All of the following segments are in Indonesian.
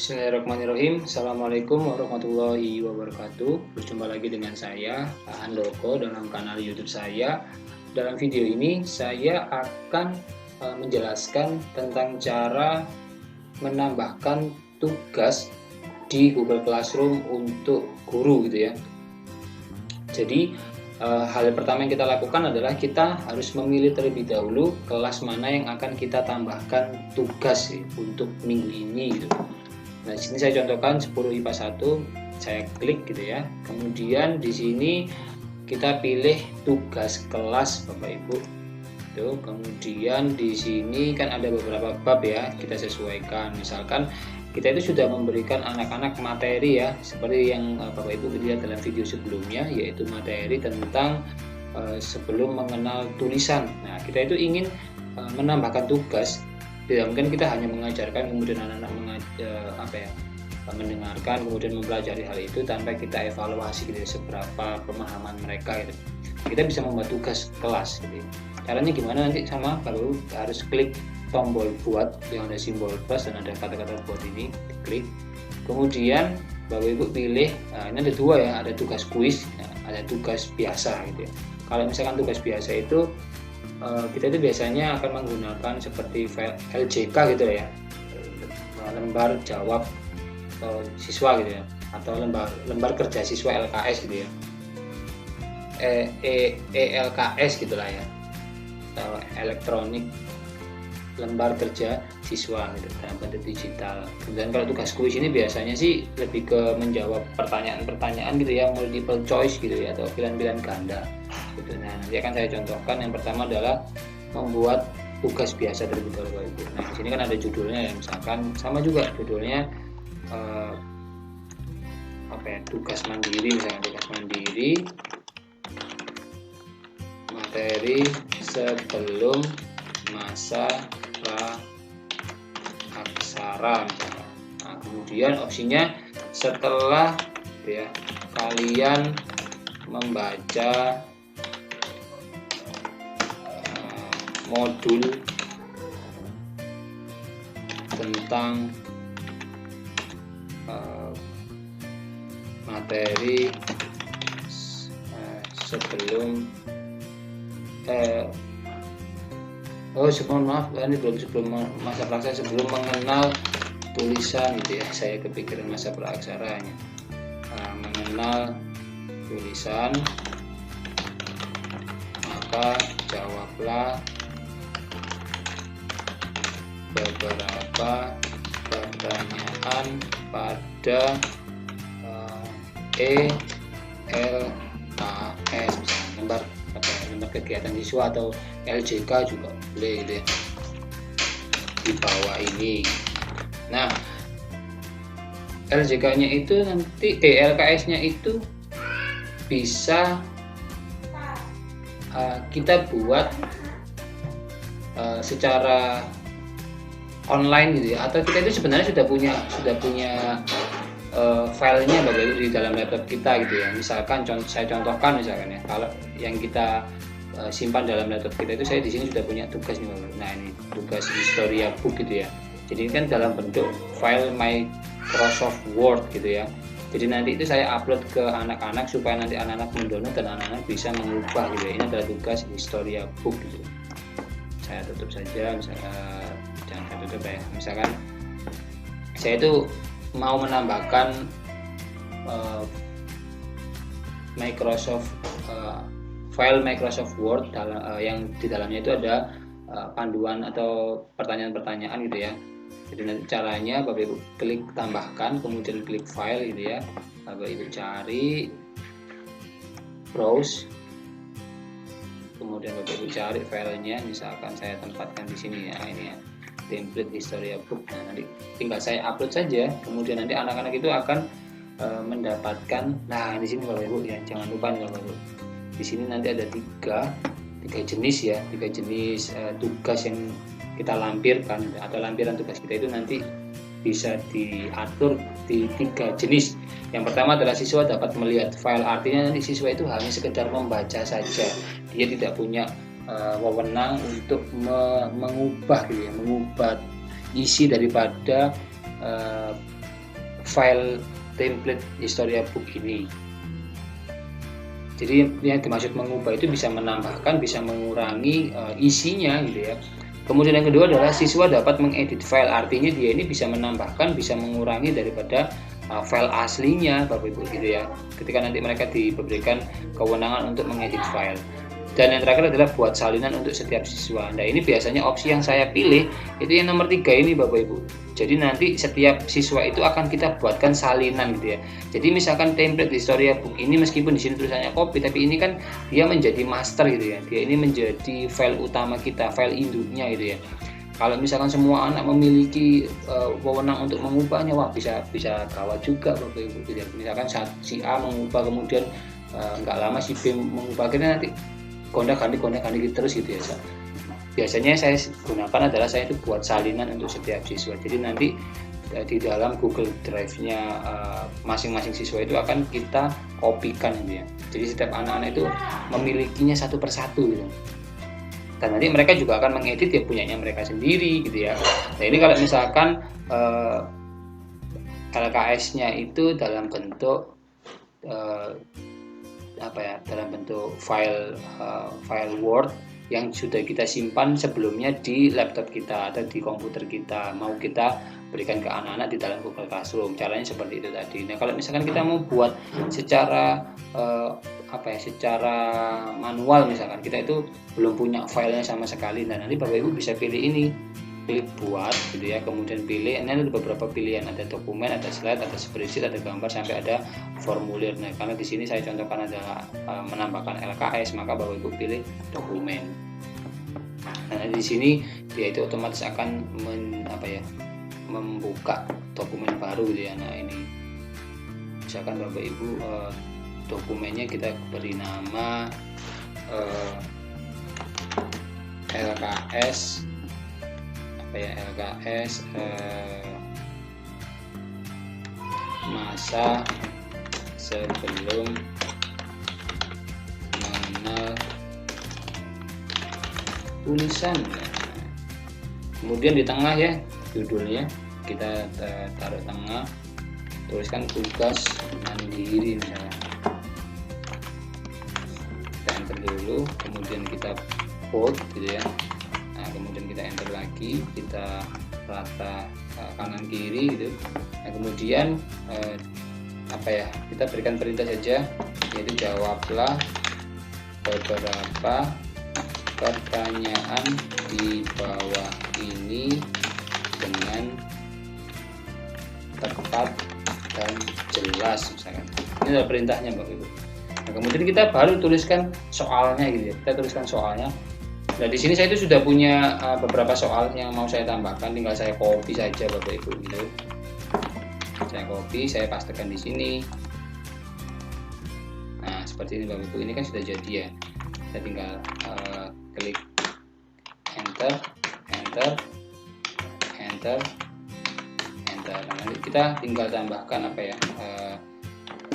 Bismillahirrahmanirrahim. Assalamualaikum warahmatullahi wabarakatuh. Berjumpa lagi dengan saya, Pak Handoko, dalam kanal YouTube saya. Dalam video ini saya akan menjelaskan tentang cara menambahkan tugas di Google Classroom untuk guru gitu ya. Jadi hal pertama yang kita lakukan adalah kita harus memilih terlebih dahulu kelas mana yang akan kita tambahkan tugas untuk minggu ini gitu. Nah, di sini saya contohkan 10 IPA 1, saya klik gitu ya. Kemudian di sini kita pilih tugas kelas Bapak Ibu. Tuh, kemudian di sini kan ada beberapa bab ya, kita sesuaikan. Misalkan kita itu sudah memberikan anak-anak materi ya, seperti yang Bapak Ibu lihat dalam video sebelumnya, yaitu materi tentang sebelum mengenal tulisan. Nah, kita itu ingin menambahkan tugas. Tidak mungkin kita hanya mengajarkan kemudian anak-anak mendengarkan kemudian mempelajari hal itu tanpa kita evaluasi gitu, seberapa pemahaman mereka gitu. Kita bisa membuat tugas kelas gitu. Caranya gimana nanti sama baru harus klik tombol buat yang ada simbol plus dan ada kata-kata buat ini, klik. Kemudian Bapak Ibu pilih, ini ada dua ya, ada tugas kuis, ada tugas biasa gitu ya. Kalau misalkan tugas biasa itu kita itu biasanya akan menggunakan seperti file LJK gitu ya, lembar jawab siswa gitu ya, atau lembar kerja siswa LKS gitu ya, ELKS gitulah ya, atau elektronik lembar kerja siswa gitu dalam bentuk digital. Kemudian kalau tugas kuis ini biasanya sih lebih ke menjawab pertanyaan-pertanyaan gitu ya, multiple choice gitu ya, atau pilihan-pilihan ganda gitu. Nah, nanti akan saya contohkan. Yang pertama adalah membuat tugas biasa terlebih dahulu Ibu. Nah, di sini kan ada judulnya ya, misalkan sama juga judulnya tugas mandiri, misalkan tugas mandiri materi sebelum masa aksara. Nah, kemudian opsinya setelah ya kalian membaca modul tentang materi sebelum ini belum sebelum masa praksara, sebelum mengenal tulisan gitu ya, saya kepikiran masa praksaranya. Mengenal tulisan, maka jawablah beberapa pertanyaan pada ELKS, lembar kegiatan siswa, atau LJK juga boleh gitu ya, di bawah ini. Nah, LJK-nya itu nanti LKS-nya itu bisa kita buat secara online gitu ya, atau kita itu sebenarnya sudah punya filenya Bapak Ibu di dalam laptop kita gitu ya. Misalkan saya contohkan misalkan ya, kalau yang kita simpan dalam laptop kita itu, saya di sini sudah punya tugas nih Bapak Ibu. Nah, ini tugas Historia Book gitu ya. Jadi ini kan dalam bentuk file Microsoft Word gitu ya. Jadi nanti itu saya upload ke anak-anak supaya nanti anak-anak mendownload dan anak-anak bisa mengubah gitu ya. Ini adalah tugas Historia Book gitu. Saya tutup saja, misalkan jangan saya tutup ya. Misalkan saya itu mau menambahkan file Microsoft Word yang di dalamnya itu ada panduan atau pertanyaan-pertanyaan gitu ya. Jadi nanti caranya Bapak Ibu klik tambahkan, kemudian klik file gitu ya, Bapak Ibu cari browse, kemudian Bapak Ibu cari filenya, misalkan saya tempatkan di sini ya, ini ya, template Historia Book. Nah, nanti tinggal saya upload saja, kemudian nanti anak-anak itu akan mendapatkan. Nah, di sini Bapak Ibu ya, jangan lupa nih Bapak Ibu, di sini nanti ada tiga jenis ya, tiga jenis tugas yang kita lampirkan, atau lampiran tugas kita itu nanti bisa diatur di tiga jenis. Yang pertama adalah siswa dapat melihat file, artinya nanti siswa itu hanya sekedar membaca saja, dia tidak punya wewenang untuk mengubah gitu ya, mengubah isi daripada file template Historia Book ini. Jadi yang dimaksud mengubah itu bisa menambahkan, bisa mengurangi isinya gitu ya. Kemudian yang kedua adalah siswa dapat mengedit file, artinya dia ini bisa menambahkan, bisa mengurangi daripada file aslinya Bapak Ibu gitu ya. Ketika nanti mereka diberikan kewenangan untuk mengedit file. Dan yang terakhir adalah buat salinan untuk setiap siswa. Nah ini biasanya opsi yang saya pilih itu yang nomor 3 ini Bapak Ibu. Jadi nanti setiap siswa itu akan kita buatkan salinan gitu ya. Jadi misalkan template Historia Book ini meskipun di sini tulisannya copy, tapi ini kan dia menjadi master gitu ya. Dia ini menjadi file utama kita, file induknya gitu ya. Kalau misalkan semua anak memiliki wewenang untuk mengubahnya, wah bisa gawat juga Bapak Ibu gitu ya. Misalkan si A mengubah, kemudian nggak lama si B mengubah, akhirnya nanti kondak-kandik terus gitu ya. Biasanya saya gunakan adalah saya itu buat salinan untuk setiap siswa. Jadi nanti di dalam Google Drive-nya masing-masing siswa itu akan kita kopikan gitu ya. Jadi setiap anak-anak itu memilikinya satu persatu gitu. Dan nanti mereka juga akan mengedit ya punyanya mereka sendiri gitu ya. Nah ini kalau misalkan LKS-nya itu dalam bentuk dalam bentuk file Word yang sudah kita simpan sebelumnya di laptop kita atau di komputer kita, mau kita berikan ke anak-anak di dalam Google Classroom. Caranya seperti itu tadi. Nah kalau misalkan kita mau buat secara secara manual, misalkan kita itu belum punya filenya sama sekali, dan nanti Bapak Ibu bisa pilih ini, pilih buat gitu ya, kemudian pilih, ini ada beberapa pilihan, ada dokumen, ada slide, ada spreadsheet, ada gambar, sampai ada formulir. Nah karena di sini saya contohkan adalah menambahkan LKS, maka Bapak Ibu pilih dokumen. Nah di sini dia itu otomatis akan membuka dokumen baru gitu ya. Nah ini misalkan Bapak Ibu dokumennya kita beri nama LKS masa sebelum mengenal tulisan. Kemudian di tengah ya judulnya kita taruh tengah, tuliskan tugas mandiri misalnya. Kita enter dulu, kemudian kita bold gitu ya. Nah kemudian kita enter lagi, kita rata kanan kiri gitu. Nah kemudian kita berikan perintah saja, yaitu jawablah beberapa pertanyaan di bawah ini dengan tepat dan jelas misalkan. Ini adalah perintahnya Bapak Ibu. Nah, kemudian kita baru tuliskan soalnya gitu ya. Kita tuliskan soalnya. Nah di sini saya itu sudah punya beberapa soal yang mau saya tambahkan, tinggal saya copy saja Bapak Ibu gitu. Saya copy, saya pastekan di sini. Nah seperti ini Bapak Ibu, ini kan sudah jadi ya. Kita tinggal klik enter. Nah nanti kita tinggal tambahkan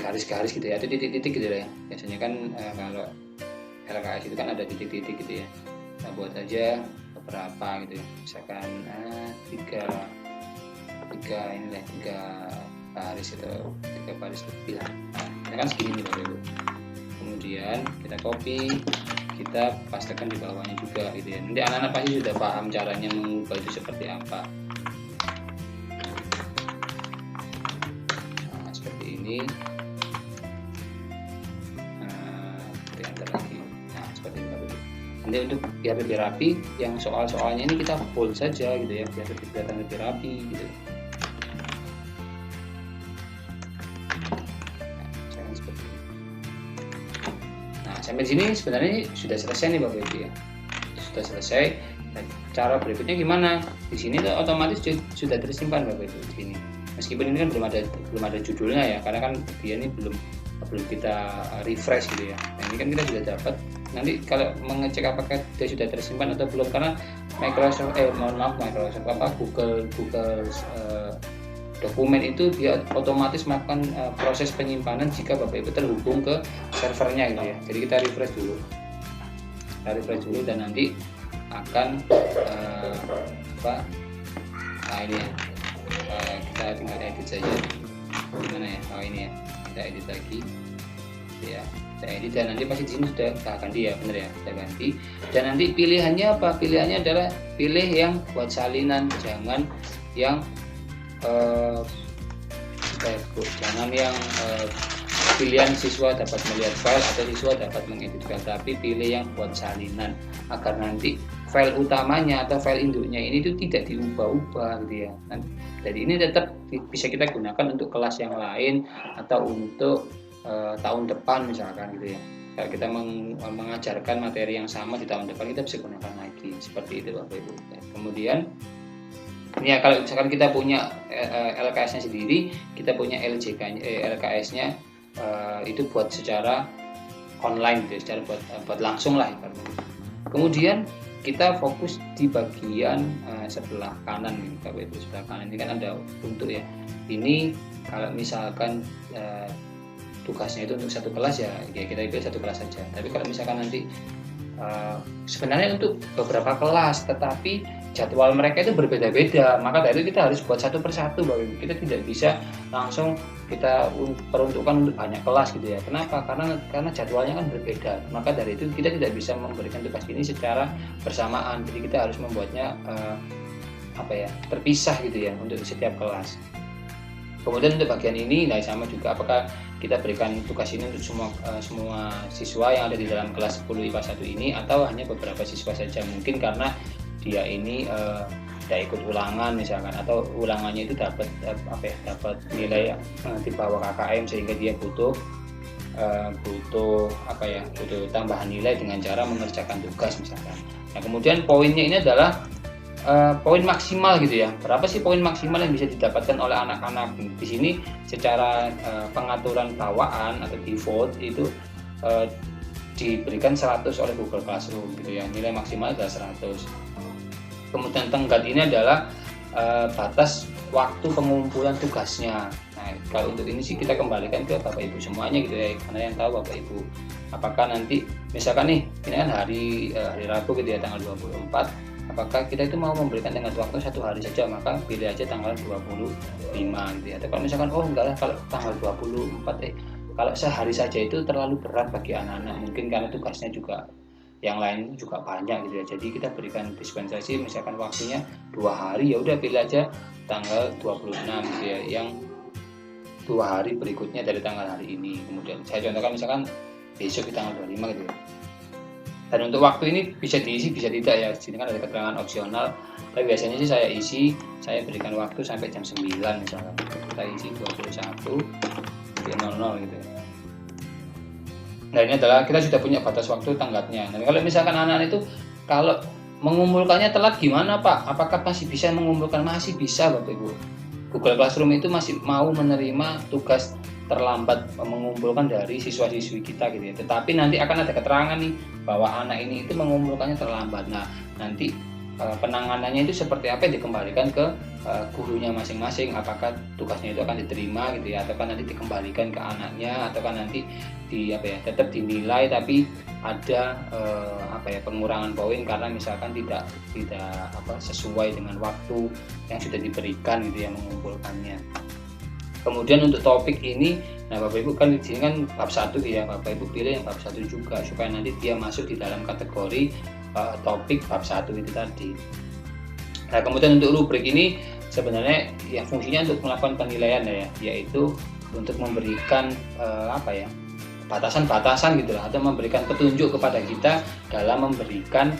garis-garis gitu ya, atau titik-titik gitu ya. Biasanya kan kalau LKS itu kan ada titik-titik gitu ya. Kita buat aja beberapa gitu ya, misalkan tiga baris atau 3 baris lebih lah. Nah, kan segini nih Bapak Ibu. Kemudian kita copy, kita pastekan di bawahnya juga gitu ya. Nanti anak-anak pasti sudah paham caranya mengubah itu seperti apa. Nah, seperti ini. Kita enter lagi. Nah, seperti ini Bapak Ibu. Nanti untuk biar lebih rapi, yang soal-soalnya ini kita bold saja gitu ya, biar kelihatan lebih rapi gitu. Sampai sini sebenarnya sudah selesai nih Bapak Ibu ya. Sudah selesai. Nah, cara berikutnya gimana? Di sini tuh otomatis sudah tersimpan Bapak Ibu di sini. Meskipun ini kan belum ada judulnya ya, karena kan dia ini belum kita refresh gitu ya. Nah, ini kan kita sudah dapat. Nanti kalau mengecek apakah dia sudah tersimpan atau belum, karena Google dokumen itu dia otomatis melakukan proses penyimpanan jika Bapak Ibu terhubung ke servernya gitu ya. Jadi kita refresh dulu, dan nanti akan ini ya, kita tinggal edit saja. gimana ya, oh ini ya, kita edit lagi ya, saya edit dan nanti pasti di sini sudah ganti ya, bener ya, kita ganti. Dan nanti pilihannya apa? Pilihannya adalah pilih yang buat salinan, jangan yang jangan yang pilihan siswa dapat melihat file atau siswa dapat mengedit file, tapi pilih yang buat salinan agar nanti file utamanya atau file induknya ini itu tidak diubah-ubah gitu ya. Jadi ini tetap bisa kita gunakan untuk kelas yang lain atau untuk tahun depan misalkan gitu ya. Kalau kita mengajarkan materi yang sama di tahun depan, kita bisa gunakan lagi seperti itu Bapak Ibu. Kemudian ya kalau misalkan kita punya LKS-nya sendiri, kita punya LKS-nya itu buat secara online gitu, secara buat langsung lah. Kemudian kita fokus di bagian sebelah kanan nih Bapak Ibu. Sebelah kanan ini kan ada untuk ya, ini kalau misalkan tugasnya itu untuk satu kelas ya kita pilih satu kelas saja. Tapi kalau misalkan nanti sebenarnya untuk beberapa kelas tetapi jadwal mereka itu berbeda-beda, maka dari itu kita harus buat satu persatu Bapak Ibu. Kita tidak bisa langsung kita peruntukkan untuk banyak kelas gitu ya. Kenapa? Karena jadwalnya kan berbeda. Maka dari itu kita tidak bisa memberikan tugas ini secara bersamaan. Jadi kita harus membuatnya terpisah gitu ya untuk setiap kelas. Kemudian untuk bagian ini, nah sama juga, apakah kita berikan tugas ini untuk semua siswa yang ada di dalam kelas 10 IPA 1 ini atau hanya beberapa siswa saja, mungkin karena dia ini tidak ikut ulangan misalkan, atau ulangannya itu dapat nilai di bawah KKM sehingga dia butuh tambahan nilai dengan cara mengerjakan tugas misalkan. Nah kemudian poinnya ini adalah poin maksimal gitu ya. Berapa sih poin maksimal yang bisa didapatkan oleh anak-anak? Di sini secara pengaturan bawaan atau default itu diberikan 100 oleh Google Classroom gitu ya. Nilai maksimal adalah 100. Kemudian tenggat ini adalah batas waktu pengumpulan tugasnya. Nah, kalau untuk ini sih kita kembalikan ke Bapak Ibu semuanya gitu ya, karena yang tahu Bapak Ibu. Apakah nanti misalkan nih, ini kan hari Rabu gitu ya, tanggal 24, apakah kita itu mau memberikan tenggat waktu 1 hari saja, maka pilih aja tanggal 25 gitu ya. Atau kalau misalkan enggak lah, kalau tanggal 24 kalau sehari saja itu terlalu berat bagi anak-anak, mungkin karena tugasnya juga yang lain juga banyak gitu ya. Jadi kita berikan dispensasi, misalkan waktunya 2 hari, ya udah pilih aja tanggal 26 gitu ya, yang 2 hari berikutnya dari tanggal hari ini. Kemudian saya contohkan misalkan besok di tanggal 25 gitu ya. Dan untuk waktu ini bisa diisi bisa tidak ya, di sini kan ada keterangan opsional, tapi biasanya sih saya berikan waktu sampai jam 9 misalkan, kita isi 21:00 gitu ya. Nah ini adalah kita sudah punya batas waktu tenggatnya. Nah kalau misalkan anak-anak itu kalau mengumpulkannya telat gimana Pak? Apakah masih bisa mengumpulkan? Masih bisa Bapak Ibu. Google Classroom itu masih mau menerima tugas terlambat mengumpulkan dari siswa-siswi kita gitu ya. Tetapi nanti akan ada keterangan nih bahwa anak ini itu mengumpulkannya terlambat. Nah nanti penanganannya itu seperti apa, dikembalikan ke gurunya masing-masing. Apakah tugasnya itu akan diterima gitu ya, ataukah nanti dikembalikan ke anaknya, ataukah nanti tetap dinilai tapi ada pengurangan poin karena misalkan tidak sesuai dengan waktu yang sudah diberikan gitu ya mengumpulkannya. Kemudian untuk topik ini, nah Bapak Ibu kan di sini kan bab 1 ya, Bapak Ibu pilih yang bab 1 juga supaya nanti dia masuk di dalam kategori topik bab 1 itu tadi. Nah kemudian untuk rubrik ini sebenarnya ya fungsinya untuk melakukan penilaian ya, yaitu untuk memberikan batasan-batasan gitu lah, atau memberikan petunjuk kepada kita dalam memberikan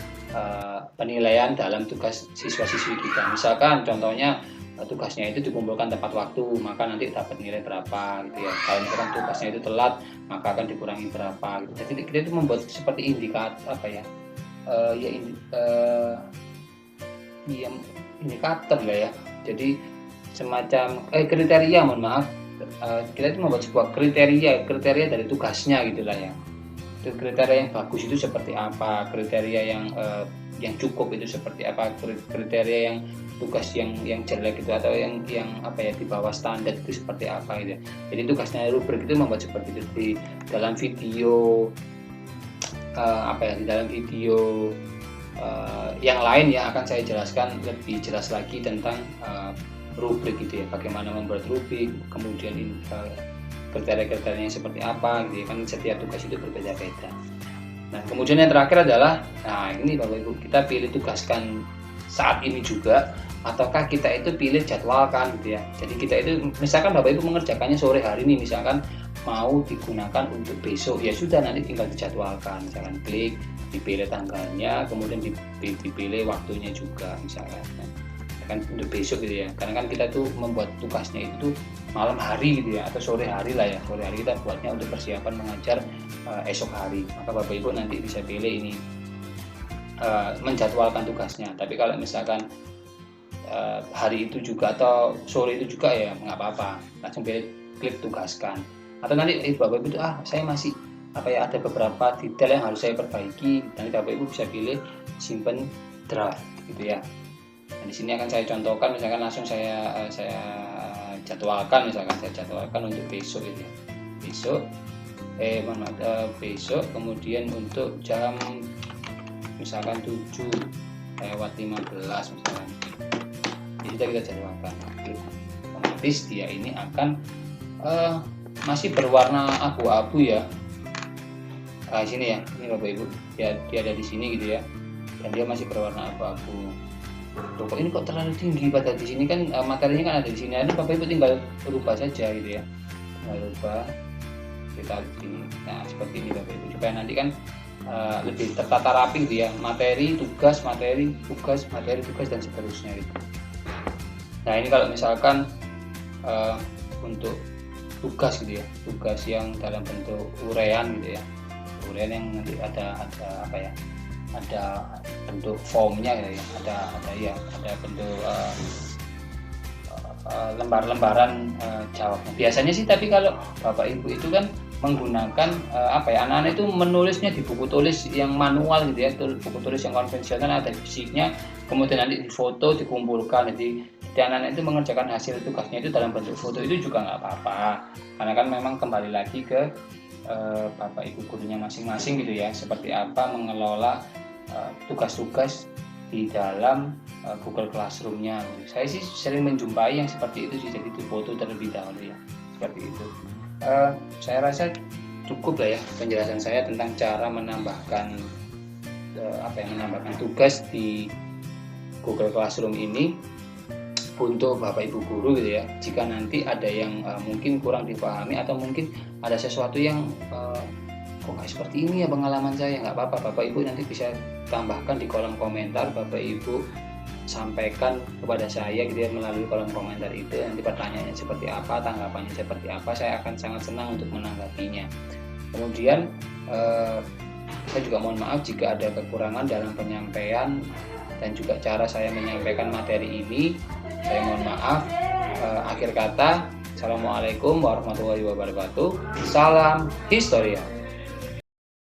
penilaian dalam tugas siswa-siswi kita. Misalkan contohnya tugasnya itu dikumpulkan tepat waktu, maka nanti dapat nilai berapa gitu ya. Kalau misalkan tugasnya itu telat, maka akan dikurangi berapa gitu. Jadi kita itu membuat seperti indikator indikator lah ya. Jadi semacam kriteria, mohon maaf. Kita itu membuat sebuah kriteria dari tugasnya gitulah ya. Itu kriteria yang bagus itu seperti apa, kriteria yang cukup itu seperti apa, kriteria yang tugas yang jelek itu atau yang di bawah standar itu seperti apa gitu. Jadi tugasnya rubrik itu membuat seperti itu. Di dalam video yang lain ya akan saya jelaskan lebih jelas lagi tentang rubrik gitu ya, bagaimana membuat rubrik, kemudian kriteria-kriterianya seperti apa gitu ya, kan setiap tugas itu berbeda-beda. Nah kemudian yang terakhir adalah, nah ini Bapak Ibu, kita pilih tugaskan saat ini juga, ataukah kita itu pilih jadwalkan gitu ya. Jadi kita itu misalkan Bapak Ibu mengerjakannya sore hari ini, misalkan mau digunakan untuk besok, ya sudah nanti tinggal dijadwalkan, misalkan klik, dipilih tanggalnya, kemudian dipilih waktunya juga misalkan kan untuk besok gitu ya, karena kan kita tuh membuat tugasnya itu malam hari gitu ya, atau sore hari lah ya, sore hari kita buatnya untuk persiapan mengajar esok hari, maka Bapak Ibu nanti bisa pilih ini menjadwalkan tugasnya. Tapi kalau misalkan hari itu juga atau sore itu juga ya nggak apa-apa, langsung pilih klik tugaskan. Atau nanti Bapak Ibu itu saya masih ada beberapa detail yang harus saya perbaiki, nanti Bapak Ibu bisa pilih simpen draft gitu ya. Nah, di sini akan saya contohkan, misalkan langsung saya jadwalkan, misalkan saya jadwalkan untuk besok gitu ya. Besok kemudian untuk jam misalkan 7:15 misalkan. Jadi kita jadwalkan. Otomatis dia ini akan masih berwarna abu-abu ya. Nah, sini ya, ini Bapak Ibu, dia ada di sini gitu ya. Dan dia masih berwarna abu-abu. Loh, kok ini kok terlalu tinggi, padahal di sini kan materinya kan ada di sini. Ada Bapak Ibu tinggal rubah saja gitu ya. Tinggal rubah kita sini. Nah, seperti ini Bapak Ibu. Supaya nanti kan lebih tertata rapi gitu ya. Materi, tugas, dan seterusnya gitu. Nah, ini kalau misalkan untuk tugas gitu ya. Tugas yang dalam bentuk urean gitu ya. Urean yang nanti ada bentuk formnya gitu ya, ada bentuk lembar-lembaran jawabnya. Biasanya sih, tapi kalau Bapak Ibu itu kan menggunakan anak-anak itu menulisnya di buku tulis yang manual gitu ya, buku tulis yang konvensional, ada fisiknya, kemudian nanti difoto, dikumpulkan. Jadi anak-anak itu mengerjakan hasil tugasnya itu dalam bentuk foto, itu juga nggak apa-apa, karena kan memang kembali lagi ke Bapak Ibu gurunya masing-masing gitu ya, seperti apa mengelola tugas-tugas di dalam Google Classroom-nya. Saya sih sering menjumpai yang seperti itu sih, jadi difoto terlebih dahulu ya, seperti itu. Saya rasa cukup lah ya penjelasan saya tentang cara menambahkan menambahkan tugas di Google Classroom ini untuk Bapak Ibu guru gitu ya. Jika nanti ada yang mungkin kurang dipahami, atau mungkin ada sesuatu yang kok nggak seperti ini ya pengalaman saya, nggak apa-apa, Bapak Ibu nanti bisa tambahkan di kolom komentar, Bapak Ibu sampaikan kepada saya gitu ya, melalui kolom komentar itu. Nanti pertanyaannya seperti apa, tanggapannya seperti apa, saya akan sangat senang untuk menanggapinya. Kemudian saya juga mohon maaf jika ada kekurangan dalam penyampaian dan juga cara saya menyampaikan materi ini. Saya mohon maaf. Akhir kata, Assalamualaikum warahmatullahi wabarakatuh. Salam Historia.